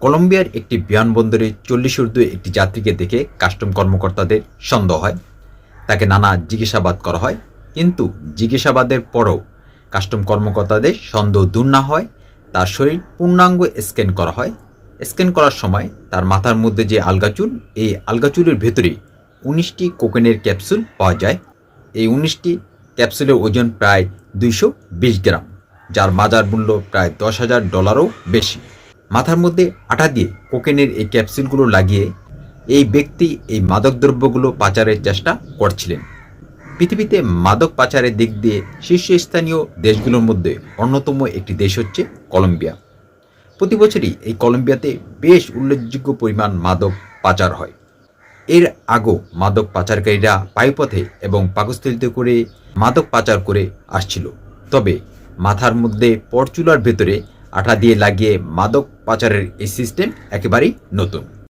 কলম্বিয়ার একটি বিমানবন্দরে 40 ঊর্ধ্বে একটি যাত্রীকে দেখে কাস্টম কর্মকর্তাদের সন্দেহ হয়। তাকে নানা জিজ্ঞাসাবাদ করা হয়, কিন্তু জিজ্ঞাসাবাদের পরও কাস্টম কর্মকর্তাদের সন্দেহ দূর না হয় তার শরীর পূর্ণাঙ্গ স্ক্যান করা হয়। স্ক্যান করার সময় তার মাথার মধ্যে যে আলগাচুল, এই আলগাচুলের ভেতরে 19টি কোকেনের ক্যাপসুল পাওয়া যায়। এই 19টি ক্যাপসুলের ওজন প্রায় 220 গ্রাম, যার বাজার মূল্য প্রায় $10,000-ও বেশি। মাথার মধ্যে আঠা দিয়ে কোকেনের এই ক্যাপসুলগুলো লাগিয়ে এই ব্যক্তি এই মাদকদ্রব্যগুলো পাচারের চেষ্টা করছিলেন। পৃথিবীতে মাদক পাচারের দিক দিয়ে শীর্ষস্থানীয় দেশগুলোর মধ্যে অন্যতম একটি দেশ হচ্ছে কলম্বিয়া। প্রতি বছরই এই কলম্বিয়াতে বেশ উল্লেখযোগ্য পরিমাণ মাদক পাচার হয়। এর আগেও মাদক পাচারকারীরা পায়ুপথে এবং পাকস্থলীতে করে মাদক পাচার করে আসছিল, তবে মাথার মধ্যে পরচুলার ভেতরে আঠা দিয়ে লাগিয়ে মাদক পাচারের এই সিস্টেম একেবারেই নতুন।